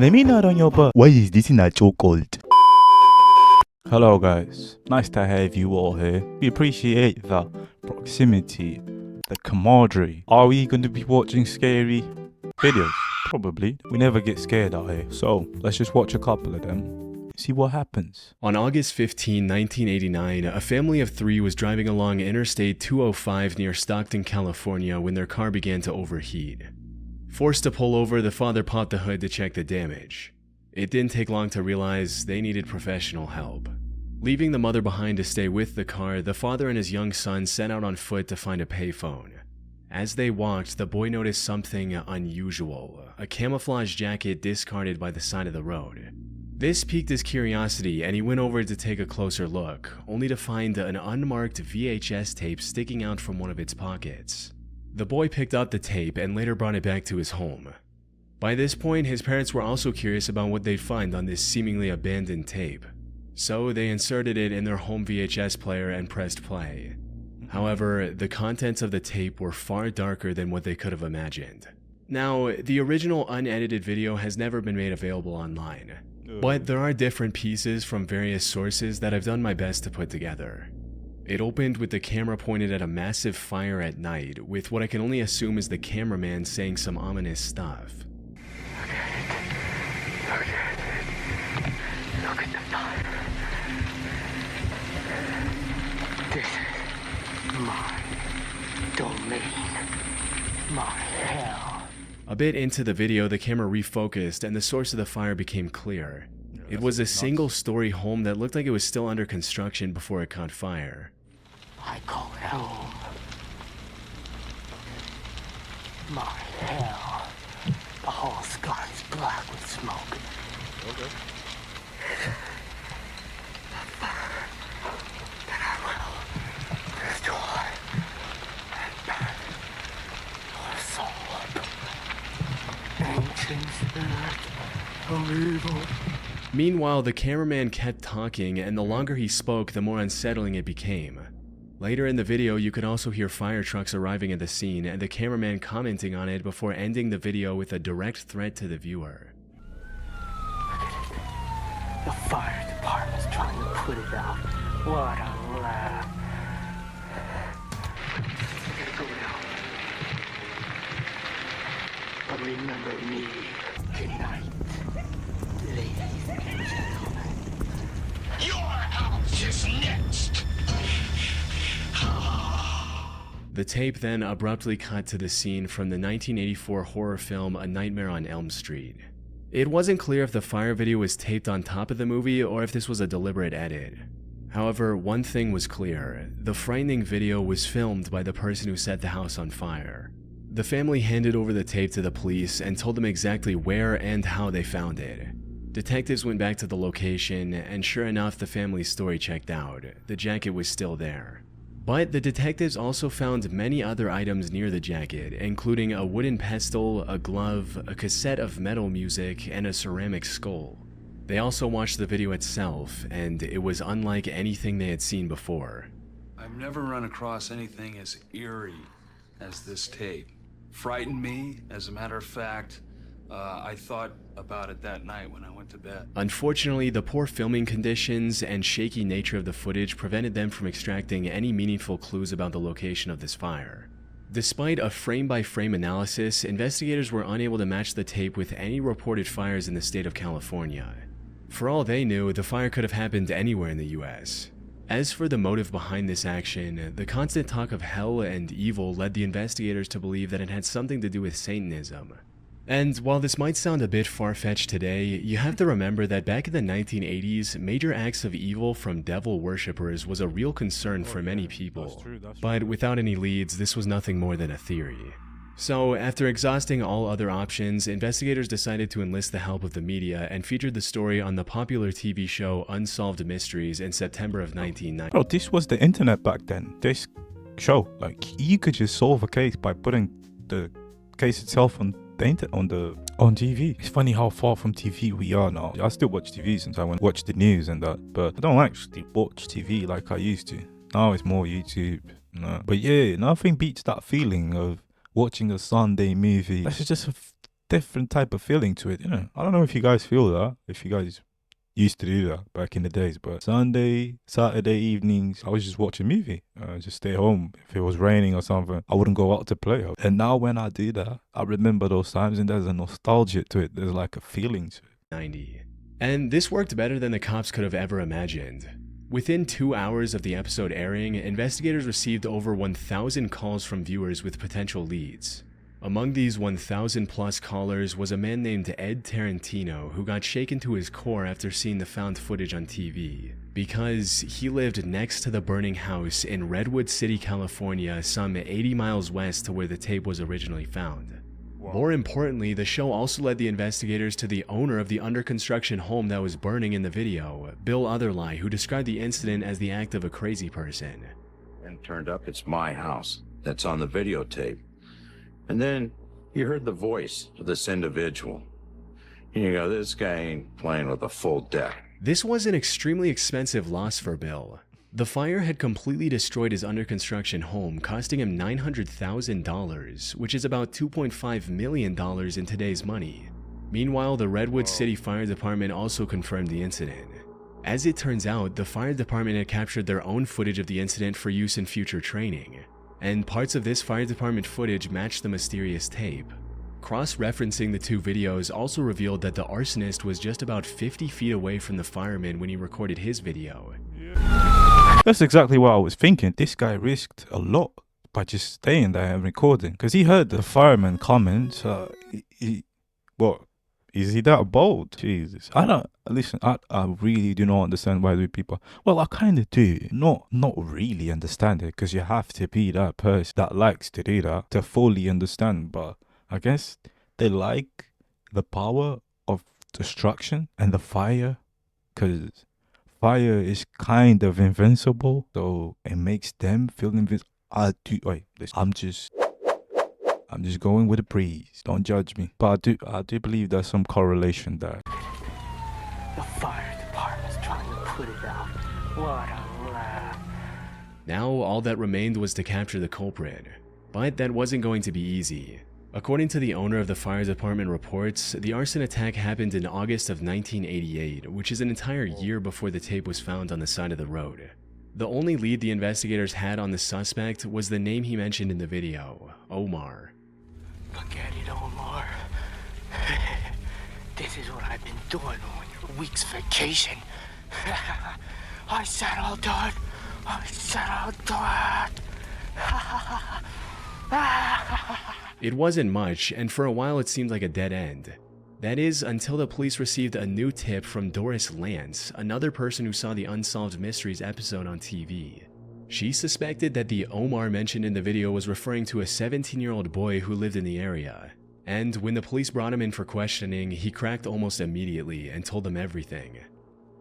Let me know on your butt. Why is this not chocolate? Hello guys, nice to have you all here. We appreciate the proximity, the camaraderie. Are we going to be watching scary videos? Probably. We never get scared out here. So let's just watch a couple of them. See what happens. On August 15, 1989, a family of 3 was driving along Interstate 205 near Stockton, California when their car began to overheat. Forced to pull over, the father popped the hood to check the damage. It didn't take long to realize they needed professional help. Leaving the mother behind to stay with the car, the father and his young son set out on foot to find a payphone. As they walked, the boy noticed something unusual, a camouflage jacket discarded by the side of the road. This piqued his curiosity and he went over to take a closer look, only to find an unmarked VHS tape sticking out from one of its pockets. The boy picked up the tape and later brought it back to his home. By this point, his parents were also curious about what they'd find on this seemingly abandoned tape. So they inserted it in their home VHS player and pressed play. However, the contents of the tape were far darker than what they could have imagined. Now, the original unedited video has never been made available online, but there are different pieces from various sources that I've done my best to put together. It opened with the camera pointed at a massive fire at night, with what I can only assume is the cameraman saying some ominous stuff. Look at the fire. This is my domain. My hell. A bit into the video, the camera refocused and the source of the fire became clear. It was a single-story home that looked like it was still under construction before it caught fire. I call it home. My hell. The whole sky's black with smoke. Okay. The fire that I will destroy and burn your soul up. Ancient spirit of evil. Meanwhile, the cameraman kept talking, and the longer he spoke, the more unsettling it became. Later in the video, you could also hear fire trucks arriving at the scene and the cameraman commenting on it before ending the video with a direct threat to the viewer. Look at it. The fire department's trying to put it out. What a laugh. I gotta go now. But remember me tonight, ladies and gentlemen. Your house is next. The tape then abruptly cut to the scene from the 1984 horror film A Nightmare on Elm Street. It wasn't clear if the fire video was taped on top of the movie or if this was a deliberate edit. However, one thing was clear: the frightening video was filmed by the person who set the house on fire. The family handed over the tape to the police and told them exactly where and how they found it. Detectives went back to the location, and sure enough, the family's story checked out. The jacket was still there. But the detectives also found many other items near the jacket, including a wooden pestle, a glove, a cassette of metal music, and a ceramic skull. They also watched the video itself, and it was unlike anything they had seen before. I've never run across anything as eerie as this tape. Frightened me, as a matter of fact. I thought about it that night when I went to bed. Unfortunately, the poor filming conditions and shaky nature of the footage prevented them from extracting any meaningful clues about the location of this fire. Despite a frame-by-frame analysis, investigators were unable to match the tape with any reported fires in the state of California. For all they knew, the fire could have happened anywhere in the US. As for the motive behind this action, the constant talk of hell and evil led the investigators to believe that it had something to do with Satanism. And while this might sound a bit far-fetched today, you have to remember that back in the 1980s, major acts of evil from devil worshippers was a real concern for many people. But without any leads, this was nothing more than a theory. So, after exhausting all other options, investigators decided to enlist the help of the media and featured the story on the popular TV show Unsolved Mysteries in September of 1990. Bro, this was the internet back then. This show, like, you could just solve a case by putting the case itself on TV. It's funny how far from TV we are now. I still watch TV since I went to watch the news and that, but I don't actually watch TV like I used to. Now it's more YouTube. No. But yeah, nothing beats that feeling of watching a Sunday movie. This is just different type of feeling to it, you know. I don't know if you guys feel that, if you guys used to do that back in the days, but Sunday, Saturday evenings, I was just watching a movie, just stay home. If it was raining or something, I wouldn't go out to play. And now when I do that, I remember those times, and there's a nostalgia to it. There's like a feeling to it. 90. And this worked better than the cops could have ever imagined. Within 2 hours of the episode airing, investigators received over 1,000 calls from viewers with potential leads. Among these 1,000 plus callers was a man named Ed Tarantino, who got shaken to his core after seeing the found footage on TV, because he lived next to the burning house in Redwood City, California, some 80 miles west to where the tape was originally found. More importantly, the show also led the investigators to the owner of the under construction home that was burning in the video, Bill Otherly, who described the incident as the act of a crazy person. And turned up, it's my house that's on the videotape. And then you heard the voice of this individual. And you go, this guy ain't playing with a full deck. This was an extremely expensive loss for Bill. The fire had completely destroyed his under construction home, costing him $900,000, which is about $2.5 million in today's money. Meanwhile, the Redwood City Fire Department also confirmed the incident. As it turns out, the fire department had captured their own footage of the incident for use in future training, and parts of this fire department footage matched the mysterious tape. Cross-referencing the two videos also revealed that the arsonist was just about 50 feet away from the fireman when he recorded his video. That's exactly what I was thinking. This guy risked a lot by just staying there and recording, because he heard the fireman comment. So what? Is he that bold? Jesus. I really do not understand why do people. Well, I kind of do. Not really understand it, because you have to be that person that likes to do that to fully understand. But I guess they like the power of destruction and the fire, because fire is kind of invincible, so it makes them feel invincible. I'm just going with the breeze. Don't judge me. But I do believe there's some correlation there. The fire department's trying to put it out. What a laugh. Now, all that remained was to capture the culprit. But that wasn't going to be easy. According to the owner of the fire department reports, the arson attack happened in August of 1988, which is an entire year before the tape was found on the side of the road. The only lead the investigators had on the suspect was the name he mentioned in the video, Omar. Forget it, Omar. This is what I've been doing on your week's vacation. I said I'll do it. I said I'll do it. It wasn't much, and for a while it seemed like a dead end. That is, until the police received a new tip from Doris Lance, another person who saw the Unsolved Mysteries episode on TV. She suspected that the Omar mentioned in the video was referring to a 17-year-old boy who lived in the area. And when the police brought him in for questioning, he cracked almost immediately and told them everything.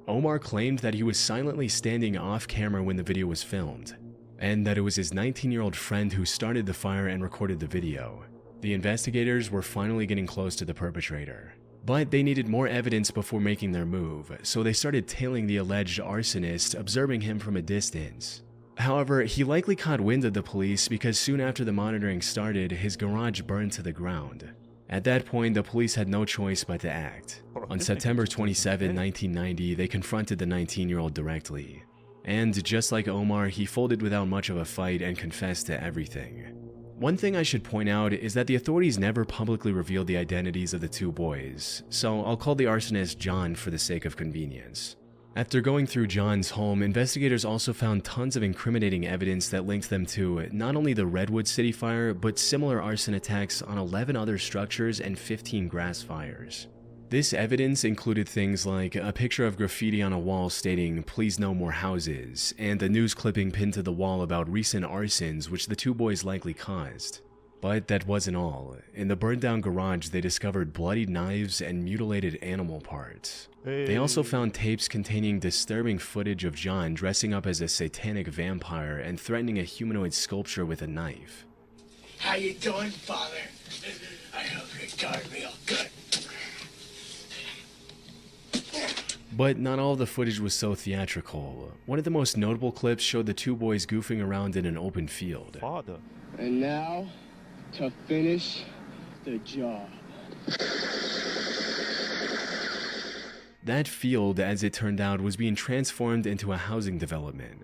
Omar claimed that he was silently standing off camera when the video was filmed, and that it was his 19-year-old friend who started the fire and recorded the video. The investigators were finally getting close to the perpetrator, but they needed more evidence before making their move, so they started tailing the alleged arsonist, observing him from a distance. However, he likely caught wind of the police because soon after the monitoring started, his garage burned to the ground. At that point, the police had no choice but to act. On September 27, 1990, they confronted the 19-year-old directly. And just like Omar, he folded without much of a fight and confessed to everything. One thing I should point out is that the authorities never publicly revealed the identities of the two boys, so I'll call the arsonist John for the sake of convenience. After going through John's home, investigators also found tons of incriminating evidence that linked them to not only the Redwood City fire, but similar arson attacks on 11 other structures and 15 grass fires. This evidence included things like a picture of graffiti on a wall stating, "Please no more houses," and a news clipping pinned to the wall about recent arsons which the two boys likely caused. But that wasn't all. In the burned down garage, they discovered bloodied knives and mutilated animal parts. They also found tapes containing disturbing footage of John dressing up as a satanic vampire and threatening a humanoid sculpture with a knife. How you doing, Father? I hope you're doing real good. But not all of the footage was so theatrical. One of the most notable clips showed the two boys goofing around in an open field. And now, to finish the job. That field, as it turned out, was being transformed into a housing development.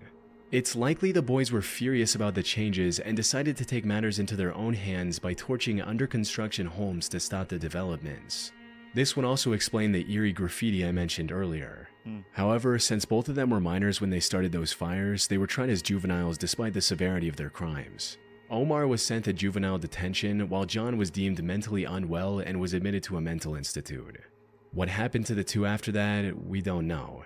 It's likely the boys were furious about the changes and decided to take matters into their own hands by torching under construction homes to stop the developments. This would also explain the eerie graffiti I mentioned earlier. However, since both of them were minors when they started those fires, they were tried as juveniles despite the severity of their crimes. Omar was sent to juvenile detention, while John was deemed mentally unwell and was admitted to a mental institute. What happened to the two after that, we don't know.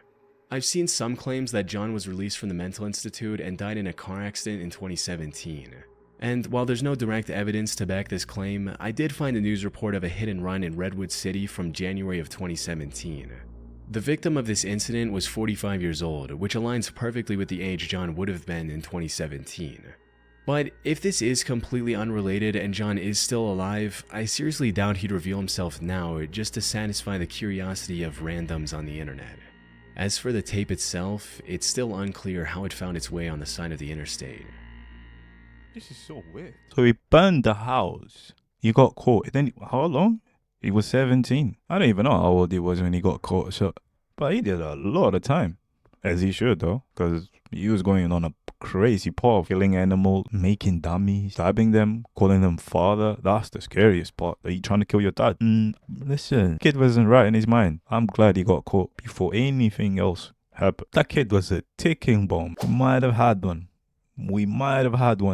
I've seen some claims that John was released from the mental institute and died in a car accident in 2017. And while there's no direct evidence to back this claim, I did find a news report of a hit and run in Redwood City from January of 2017. The victim of this incident was 45 years old, which aligns perfectly with the age John would have been in 2017. But if this is completely unrelated and John is still alive, I seriously doubt he'd reveal himself now just to satisfy the curiosity of randoms on the internet. As for the tape itself, it's still unclear how it found its way on the side of the interstate. This is so weird. So he burned the house. He got caught. Then how long? He was 17. I don't even know how old he was when he got caught. So, but he did a lot of time, as he should though, because he was going on a crazy path, killing animals, making dummies, stabbing them, calling them father. That's the scariest part. Are you trying to kill your dad? Listen, kid wasn't right in his mind. I'm glad he got caught before anything else happened. That kid was a ticking bomb. We might have had one.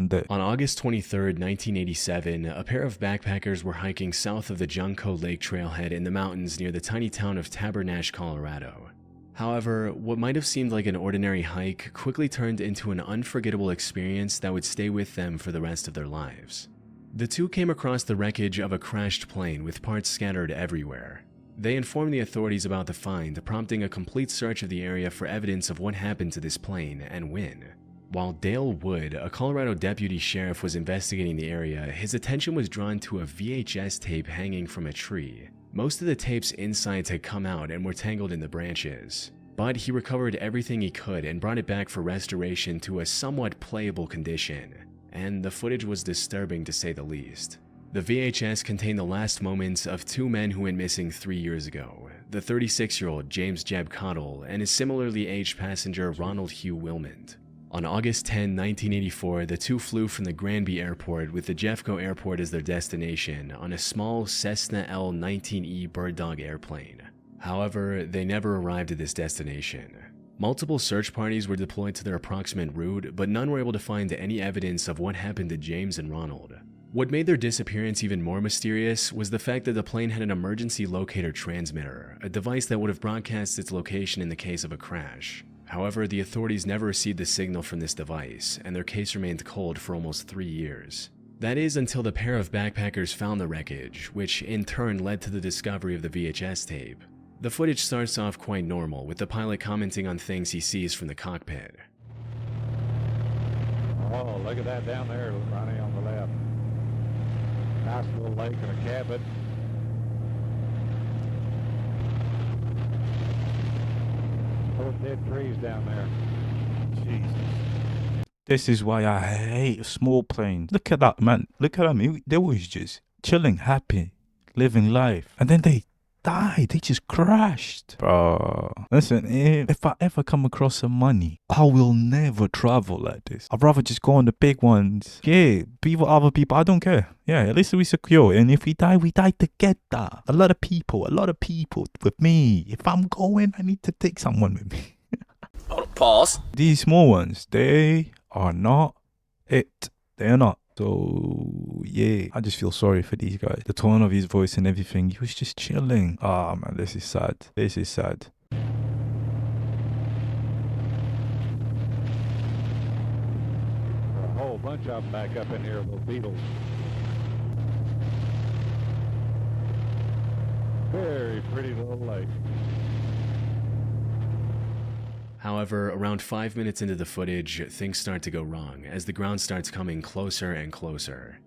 There. On August 23, 1987, a pair of backpackers were hiking south of the Junco Lake trailhead in the mountains near the tiny town of Tabernash, Colorado. However, what might have seemed like an ordinary hike quickly turned into an unforgettable experience that would stay with them for the rest of their lives. The two came across the wreckage of a crashed plane with parts scattered everywhere. They informed the authorities about the find, prompting a complete search of the area for evidence of what happened to this plane and when. While Dale Wood, a Colorado deputy sheriff, was investigating the area, his attention was drawn to a VHS tape hanging from a tree. Most of the tape's insides had come out and were tangled in the branches, but he recovered everything he could and brought it back for restoration to a somewhat playable condition, and the footage was disturbing to say the least. The VHS contained the last moments of two men who went missing 3 years ago, the 36-year-old James Jeb Cottle and his similarly aged passenger Ronald Hugh Wilmond. On August 10, 1984, the two flew from the Granby Airport with the Jeffco Airport as their destination on a small Cessna L-19E Bird Dog airplane. However, they never arrived at this destination. Multiple search parties were deployed to their approximate route, but none were able to find any evidence of what happened to James and Ronald. What made their disappearance even more mysterious was the fact that the plane had an emergency locator transmitter, a device that would have broadcast its location in the case of a crash. However, the authorities never received the signal from this device, and their case remained cold for almost 3 years. That is until the pair of backpackers found the wreckage, which in turn led to the discovery of the VHS tape. The footage starts off quite normal, with the pilot commenting on things he sees from the cockpit. Oh, look at that down there, Ronnie, on the left. Nice little lake and a cabin. Those dead trees down there. Jesus. This is why I hate small planes. Look at that, man. Look at them. They was just chilling, happy, living life. And then they died. They just crashed. Bro. Listen, if I ever come across some money, I will never travel like this. I'd rather just go on the big ones. Yeah, be with other people. I don't care. Yeah, at least we secure. And if we die together. A lot of people with me. If I'm going, I need to take someone with me. Pause. These small ones, they are not it. They are not. So, yeah, I just feel sorry for these guys. The tone of his voice and everything, he was just chilling. Ah, man, this is sad. This is sad. A whole bunch of them back up in here, those beetles. Very pretty little lake. However, around 5 minutes into the footage, things start to go wrong as the ground starts coming closer and closer.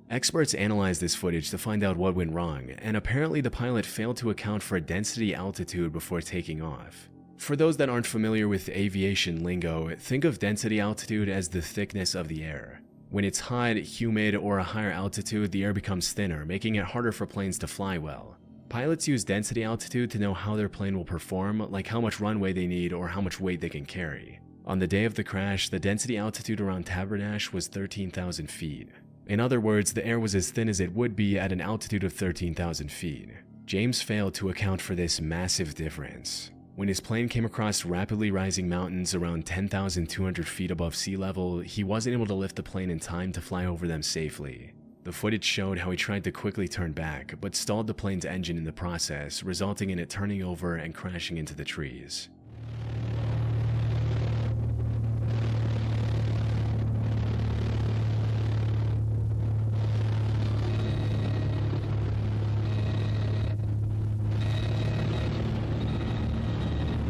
Experts analyzed this footage to find out what went wrong, and apparently the pilot failed to account for density altitude before taking off. For those that aren't familiar with aviation lingo, think of density altitude as the thickness of the air. When it's hot, humid, or a higher altitude, the air becomes thinner, making it harder for planes to fly well. Pilots use density altitude to know how their plane will perform, like how much runway they need or how much weight they can carry. On the day of the crash, the density altitude around Tabernash was 13,000 feet. In other words, the air was as thin as it would be at an altitude of 13,000 feet. James failed to account for this massive difference. When his plane came across rapidly rising mountains around 10,200 feet above sea level, he wasn't able to lift the plane in time to fly over them safely. The footage showed how he tried to quickly turn back, but stalled the plane's engine in the process, resulting in it turning over and crashing into the trees.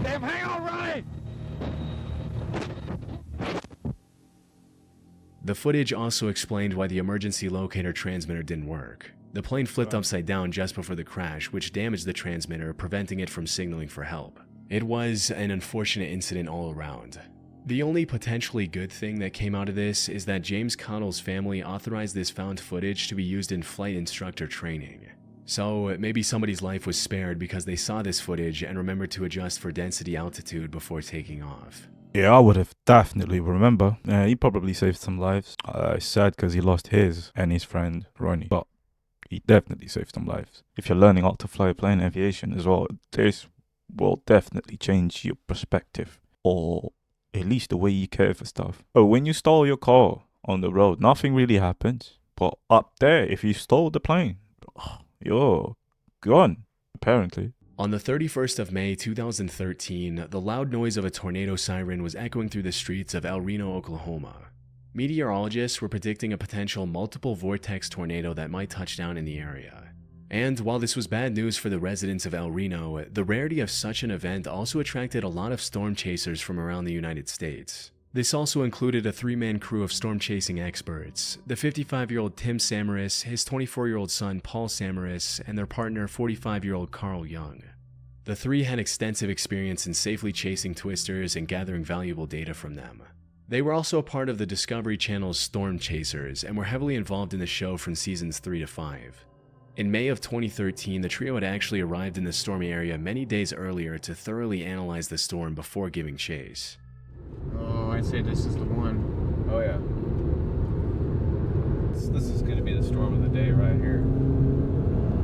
Damn, hang on, Ronnie! The footage also explained why the emergency locator transmitter didn't work. The plane flipped upside down just before the crash, which damaged the transmitter, preventing it from signaling for help. It was an unfortunate incident all around. The only potentially good thing that came out of this is that James Cottle's family authorized this found footage to be used in flight instructor training. So maybe somebody's life was spared because they saw this footage and remembered to adjust for density altitude before taking off. Yeah, I would have definitely remember. He probably saved some lives. It's sad because he lost his and his friend Ronnie, but he definitely saved some lives. If you're learning how to fly a plane aviation as well, this will definitely change your perspective, or at least the way you care for stuff. Oh, when you stole your car on the road, nothing really happens. But up there, if you stole the plane, you're gone, apparently. On the 31st of May 2013, the loud noise of a tornado siren was echoing through the streets of El Reno, Oklahoma. Meteorologists were predicting a potential multiple vortex tornado that might touch down in the area. And while this was bad news for the residents of El Reno, the rarity of such an event also attracted a lot of storm chasers from around the United States. This also included a three-man crew of storm chasing experts: the 55-year-old Tim Samaras, his 24-year-old son Paul Samaras, and their partner 45-year-old Carl Young. The three had extensive experience in safely chasing twisters and gathering valuable data from them. They were also a part of the Discovery Channel's Storm Chasers and were heavily involved in the show from seasons 3 to 5. In May of 2013, the trio had actually arrived in the stormy area many days earlier to thoroughly analyze the storm before giving chase. Oh, I'd say this is the one. Oh yeah. This is gonna be the storm of the day right here.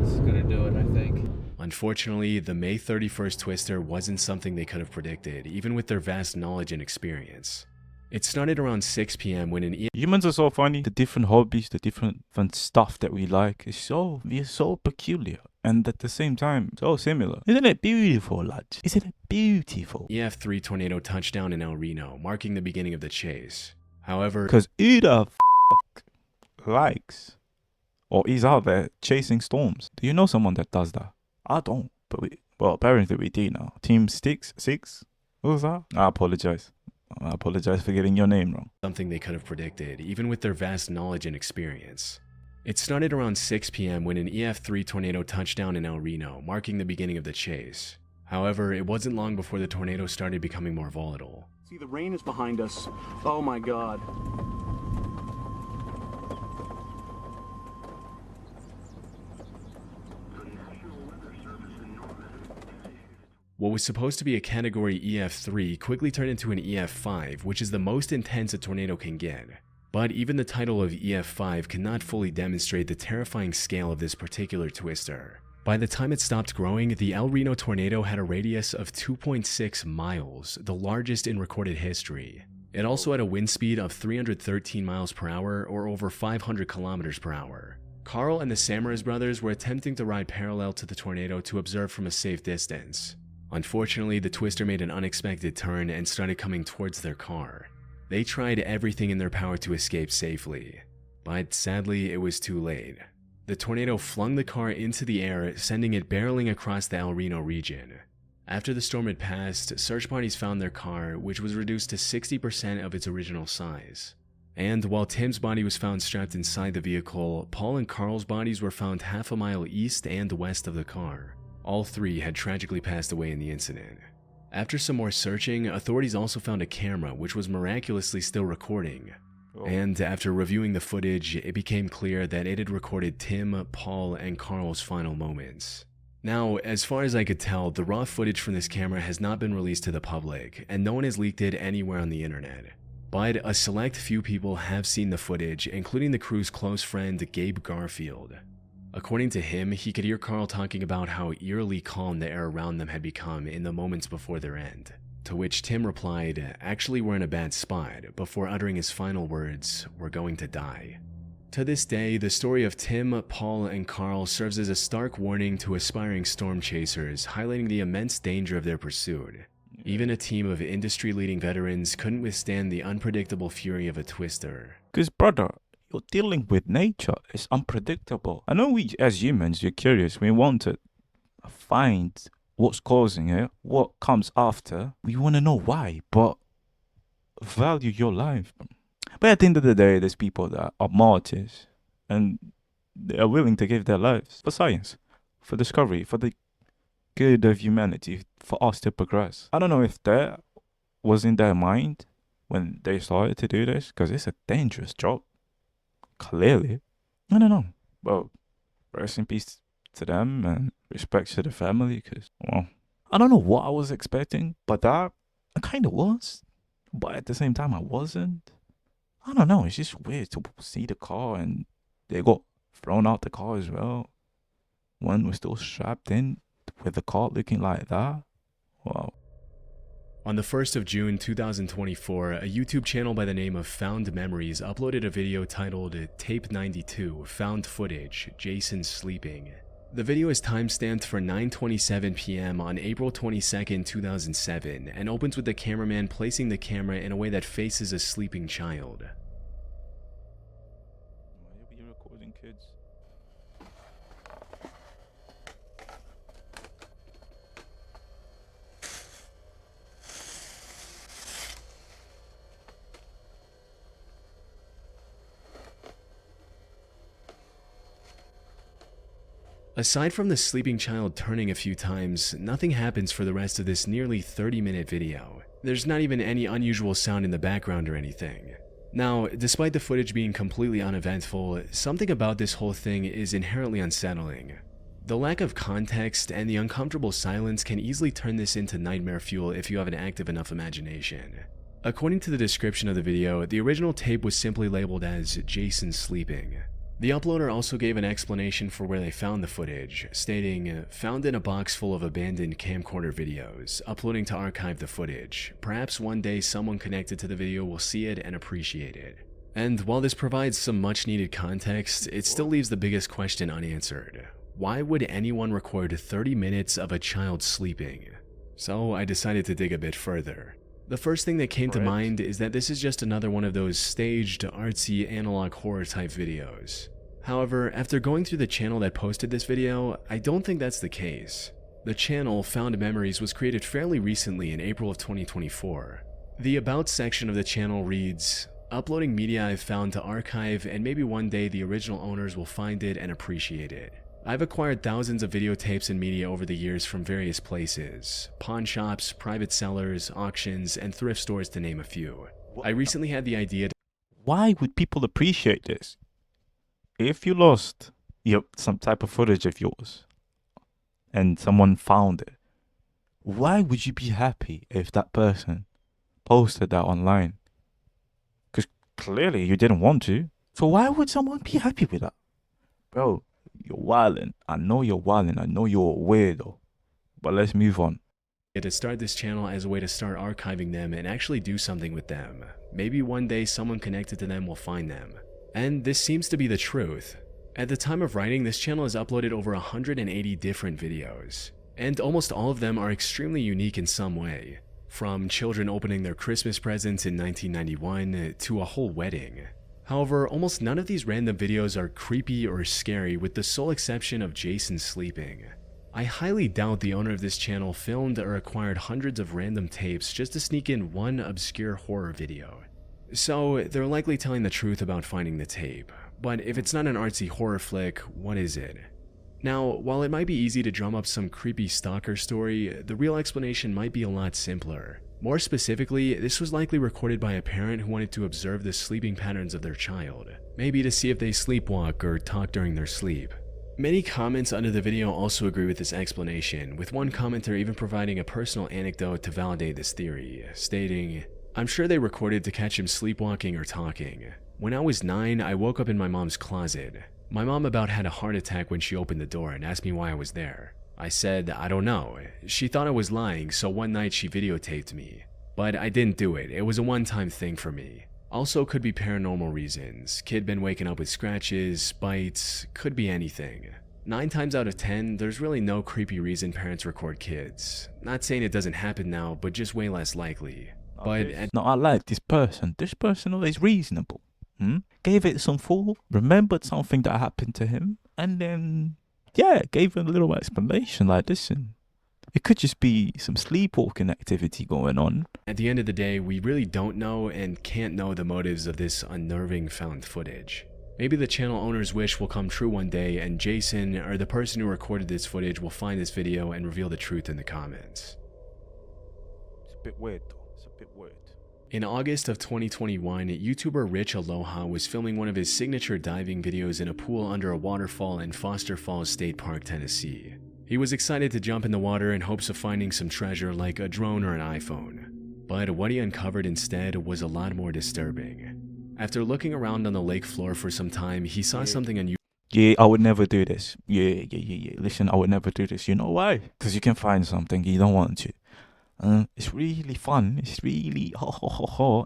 This is gonna do it, I think. Unfortunately, the May 31st twister wasn't something they could have predicted, even with their vast knowledge and experience. It started around 6 p.m. when an Humans are so funny. The different hobbies, the different stuff that we like we're so peculiar. And at the same time, so similar. Isn't it beautiful, lads? Isn't it beautiful? EF3 tornado touched down in El Reno, marking the beginning of the chase. However, Because who the likes or is out there chasing storms? Do you know someone that does that? I don't, but apparently we do now. Team Six? What was that? I apologize for getting your name wrong. Something they could have predicted, even with their vast knowledge and experience. It started around 6 p.m. when an EF3 tornado touched down in El Reno, marking the beginning of the chase. However, it wasn't long before the tornado started becoming more volatile. See, the rain is behind us. Oh my God. What was supposed to be a category EF3 quickly turned into an EF5, which is the most intense a tornado can get. But even the title of EF5 cannot fully demonstrate the terrifying scale of this particular twister. By the time it stopped growing, the El Reno tornado had a radius of 2.6 miles, the largest in recorded history. It also had a wind speed of 313 miles per hour, or over 500 kilometers per hour. Carl and the Samaras brothers were attempting to ride parallel to the tornado to observe from a safe distance. Unfortunately, the twister made an unexpected turn and started coming towards their car. They tried everything in their power to escape safely, but sadly it was too late. The tornado flung the car into the air, sending it barreling across the El Reno region. After the storm had passed, search parties found their car, which was reduced to 60% of its original size. And while Tim's body was found strapped inside the vehicle, Paul and Carl's bodies were found half a mile east and west of the car. All three had tragically passed away in the incident. After some more searching, authorities also found a camera which was miraculously still recording. And after reviewing the footage, it became clear that it had recorded Tim, Paul, and Carl's final moments. Now, as far as I could tell, the raw footage from this camera has not been released to the public, and no one has leaked it anywhere on the internet. But a select few people have seen the footage, including the crew's close friend Gabe Garfield. According to him, he could hear Carl talking about how eerily calm the air around them had become in the moments before their end. To which Tim replied, "Actually, we're in a bad spot," before uttering his final words, "We're going to die." To this day, the story of Tim, Paul, and Carl serves as a stark warning to aspiring storm chasers, highlighting the immense danger of their pursuit. Even a team of industry-leading veterans couldn't withstand the unpredictable fury of a twister. Because, brother, you're dealing with nature. It's unpredictable. I know we, as humans, you're curious. We want to find what's causing it, what comes after. We want to know why, but value your life. But at the end of the day, there's people that are martyrs, and they are willing to give their lives for science, for discovery, for the good of humanity, for us to progress. I don't know if that was in their mind when they started to do this, because it's a dangerous job. Clearly. I don't know. Well, rest in peace to them and respect to the family, because, well, I don't know what I was expecting, but that I kind of was. But at the same time, I wasn't. I don't know. It's just weird to see the car and they got thrown out the car as well. One was still strapped in with the car looking like that. Wow. On the 1st of June 2024, a YouTube channel by the name of Found Memories uploaded a video titled Tape 92 Found Footage, Jason Sleeping. The video is timestamped for 9:27 p.m. on April 22nd, 2007, and opens with the cameraman placing the camera in a way that faces a sleeping child. Why are you recording kids? Aside from the sleeping child turning a few times, nothing happens for the rest of this nearly 30-minute video. There's not even any unusual sound in the background or anything. Now, despite the footage being completely uneventful, something about this whole thing is inherently unsettling. The lack of context and the uncomfortable silence can easily turn this into nightmare fuel if you have an active enough imagination. According to the description of the video, the original tape was simply labeled as Jason Sleeping. The uploader also gave an explanation for where they found the footage, stating, "Found in a box full of abandoned camcorder videos, uploading to archive the footage. Perhaps one day someone connected to the video will see it and appreciate it." And while this provides some much needed context, it still leaves the biggest question unanswered. Why would anyone record 30 minutes of a child sleeping? So I decided to dig a bit further. The first thing that came to mind is that this is just another one of those staged, artsy, analog horror type videos. However, after going through the channel that posted this video, I don't think that's the case. The channel, Found Memories, was created fairly recently in April of 2024. The About section of the channel reads, "Uploading media I've found to archive, and maybe one day the original owners will find it and appreciate it. I've acquired thousands of videotapes and media over the years from various places, pawn shops, private sellers, auctions, and thrift stores to name a few. I recently had the idea to..." Why would people appreciate this? If you lost some type of footage of yours and someone found it, why would you be happy if that person posted that online? Because clearly you didn't want to. So why would someone be happy with that? Bro, you're wildin'. I know you're wildin'. I know you're a weirdo. But let's move on. To start this channel as a way to start archiving them and actually do something with them. Maybe one day someone connected to them will find them. And this seems to be the truth. At the time of writing, this channel has uploaded over 180 different videos, and almost all of them are extremely unique in some way. From children opening their Christmas presents in 1991 to a whole wedding. However, almost none of these random videos are creepy or scary, with the sole exception of Jason sleeping. I highly doubt the owner of this channel filmed or acquired hundreds of random tapes just to sneak in one obscure horror video. So they're likely telling the truth about finding the tape. But if it's not an artsy horror flick, what is it? Now, while it might be easy to drum up some creepy stalker story, the real explanation might be a lot simpler. More specifically, this was likely recorded by a parent who wanted to observe the sleeping patterns of their child, maybe to see if they sleepwalk or talk during their sleep. Many comments under the video also agree with this explanation, with one commenter even providing a personal anecdote to validate this theory, stating, "I'm sure they recorded to catch him sleepwalking or talking. When I was 9, I woke up in my mom's closet. My mom about had a heart attack when she opened the door and asked me why I was there. I said, I don't know. She thought I was lying, so one night she videotaped me. But I didn't do it. It was a one-time thing for me. Also could be paranormal reasons. Kid been waking up with scratches, bites, could be anything. 9 times out of 10, there's really no creepy reason parents record kids. Not saying it doesn't happen now, but just way less likely. No, I like this person. This person is reasonable. Gave it some thought, remembered something that happened to him, and then, yeah, gave him a little explanation like, listen, it could just be some sleepwalking activity going on. At the end of the day, we really don't know and can't know the motives of this unnerving found footage. Maybe the channel owner's wish will come true one day and Jason, or the person who recorded this footage, will find this video and reveal the truth in the comments. It's a bit weird though. It's a bit weird. In August of 2021, YouTuber Rich Aloha was filming one of his signature diving videos in a pool under a waterfall in Foster Falls State Park, Tennessee. He was excited to jump in the water in hopes of finding some treasure like a drone or an iPhone. But what he uncovered instead was a lot more disturbing. After looking around on the lake floor for some time, he saw something unusual. Yeah, I would never do this. Yeah. Listen, I would never do this. You know why? Because you can find something you don't want to. It's really fun. It's really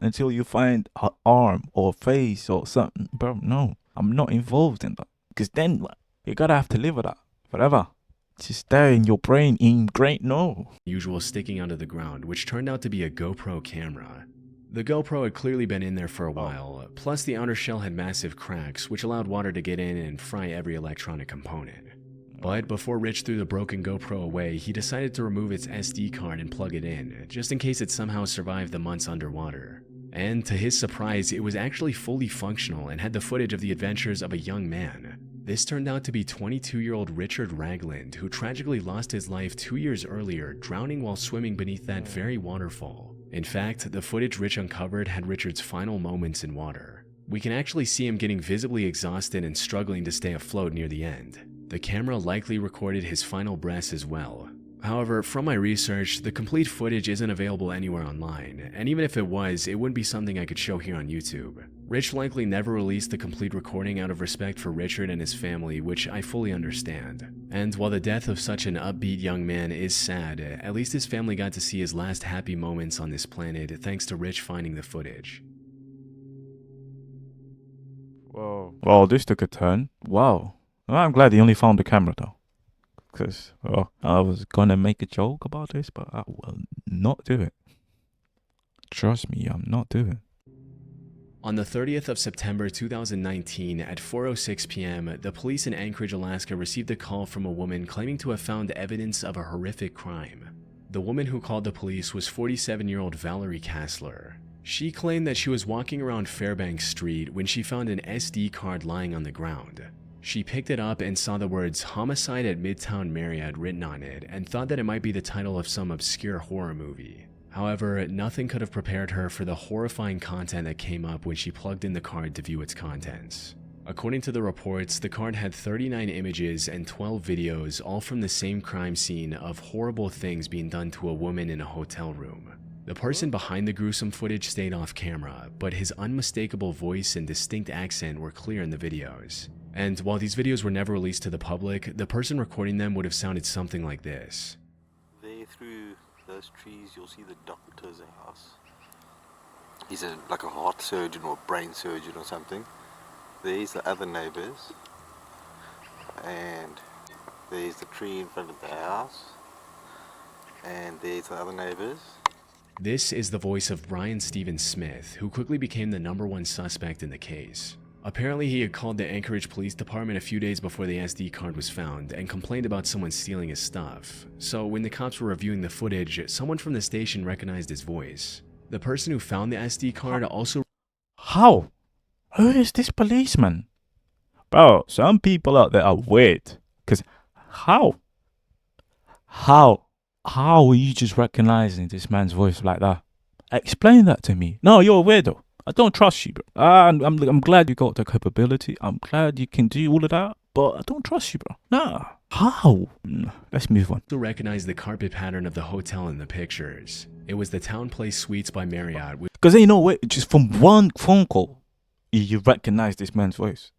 until you find an arm or a face or something. Bro, no, I'm not involved in that. Because then you gotta have to live with that forever. It's just there in your brain, ingrained. No. Usual sticking out of the ground, which turned out to be a GoPro camera. The GoPro had clearly been in there for a while, plus the outer shell had massive cracks, which allowed water to get in and fry every electronic component. But before Rich threw the broken GoPro away, he decided to remove its SD card and plug it in, just in case it somehow survived the months underwater. And to his surprise, it was actually fully functional and had the footage of the adventures of a young man. This turned out to be 22-year-old Richard Ragland, who tragically lost his life 2 years earlier, drowning while swimming beneath that very waterfall. In fact, the footage Rich uncovered had Richard's final moments in water. We can actually see him getting visibly exhausted and struggling to stay afloat near the end. The camera likely recorded his final breaths as well. However, from my research, the complete footage isn't available anywhere online, and even if it was, it wouldn't be something I could show here on YouTube. Rich likely never released the complete recording out of respect for Richard and his family, which I fully understand. And while the death of such an upbeat young man is sad, at least his family got to see his last happy moments on this planet thanks to Rich finding the footage. Whoa. Well, this took a turn. Wow. Well, I'm glad he only found the camera though. Because, I was gonna make a joke about this, but I will not do it. Trust me, I'm not doing it. On the 30th of September 2019 at 4:06 p.m., the police in Anchorage, Alaska received a call from a woman claiming to have found evidence of a horrific crime. The woman who called the police was 47-year-old Valerie Kassler. She claimed that she was walking around Fairbanks Street when she found an SD card lying on the ground. She picked it up and saw the words "Homicide at Midtown Marriott" written on it and thought that it might be the title of some obscure horror movie. However, nothing could have prepared her for the horrifying content that came up when she plugged in the card to view its contents. According to the reports, the card had 39 images and 12 videos, all from the same crime scene of horrible things being done to a woman in a hotel room. The person behind the gruesome footage stayed off camera, but his unmistakable voice and distinct accent were clear in the videos. And while these videos were never released to the public, the person recording them would have sounded something like this. There through those trees you'll see the doctor's house. He's like a heart surgeon or a brain surgeon or something. There's the other neighbors. And there's the tree in front of the house. And there's the other neighbors. This is the voice of Brian Stephen Smith, who quickly became the #1 suspect in the case. Apparently, he had called the Anchorage Police Department a few days before the SD card was found and complained about someone stealing his stuff. So when the cops were reviewing the footage, someone from the station recognized his voice. The person who found the SD card also How? Who is this policeman? Bro, some people out there are weird. Because how? How are you just recognizing this man's voice like that? Explain that to me. No, you're a weirdo. I don't trust you, bro. I'm glad you got the capability. I'm glad you can do all of that. But I don't trust you, bro. Nah. How? Let's move on. To recognize the carpet pattern of the hotel in the pictures. It was the Town Place Suites by Marriott. Because you know what? Just from one phone call, you recognize this man's voice.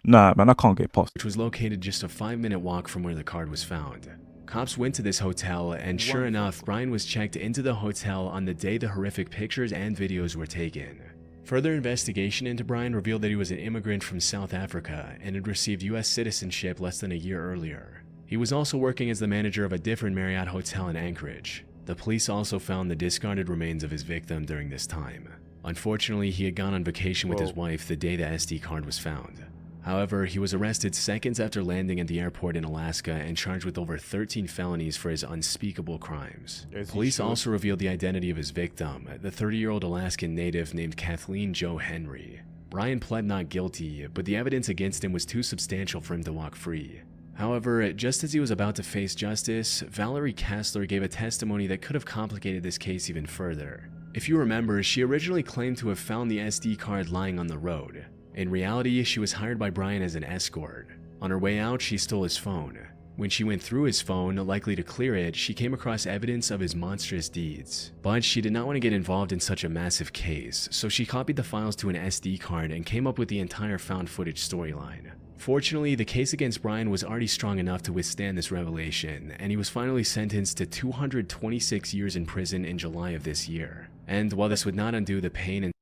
Nah, man, I can't get past. Which was located just a 5-minute walk from where the card was found. Cops went to this hotel, and sure enough, Brian was checked into the hotel on the day the horrific pictures and videos were taken. Further investigation into Brian revealed that he was an immigrant from South Africa and had received U.S. citizenship less than a year earlier. He was also working as the manager of a different Marriott hotel in Anchorage. The police also found the discarded remains of his victim during this time. Unfortunately, he had gone on vacation with his wife the day the SD card was found. However, he was arrested seconds after landing at the airport in Alaska and charged with over 13 felonies for his unspeakable crimes. Police also revealed the identity of his victim, the 30-year-old Alaskan native named Kathleen Jo Henry. Brian pled not guilty, but the evidence against him was too substantial for him to walk free. However, just as he was about to face justice, Valerie Kastler gave a testimony that could have complicated this case even further. If you remember, she originally claimed to have found the SD card lying on the road. In reality, she was hired by Brian as an escort. On her way out, she stole his phone. When she went through his phone, likely to clear it, she came across evidence of his monstrous deeds. But she did not want to get involved in such a massive case, so she copied the files to an SD card and came up with the entire found footage storyline. Fortunately, the case against Brian was already strong enough to withstand this revelation, and he was finally sentenced to 226 years in prison in July of this year. And while this would not undo the pain and—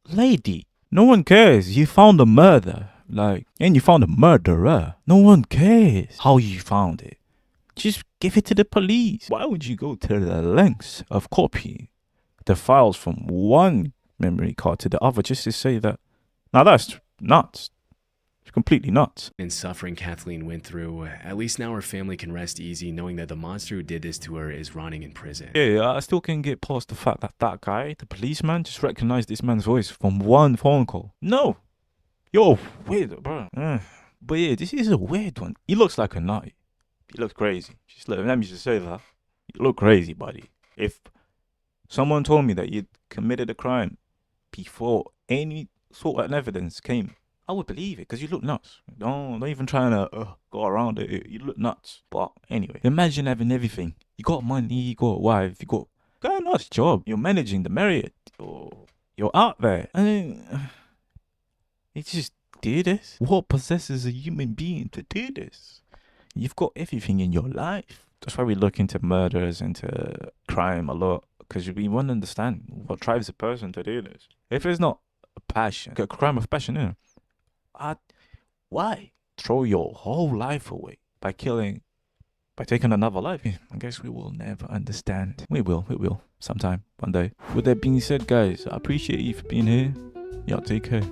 Lady, no one cares. You found a murder. And you found a murderer. No one cares how you found it. Just give it to the police. Why would you go to the lengths of copying the files from one memory card to the other just to say that? Now that's nuts. It's completely nuts. And suffering Kathleen went through, at least now her family can rest easy knowing that the monster who did this to her is rotting in prison. Yeah, I still can't get past the fact that that guy, the policeman, just recognized this man's voice from one phone call. No. You're weird, bro. But yeah, this is a weird one. He looks like a nut. He looks crazy. Let me just say that. You look crazy, buddy. If someone told me that you'd committed a crime before any sort of evidence came, I would believe it, because you look nuts. Don't even try to go around it. You look nuts. But anyway, imagine having everything. You got money, you got a wife, you got a nice job. You're managing the Marriott. You're out there. You just do this? What possesses a human being to do this? You've got everything in your life. That's why we look into murders, into crime a lot, because we want to understand what drives a person to do this. If it's not a passion, a crime of passion, why throw your whole life away by taking another life? I guess we will never understand. We will, sometime, one day. With that being said, guys, I appreciate you for being here. Y'all take care.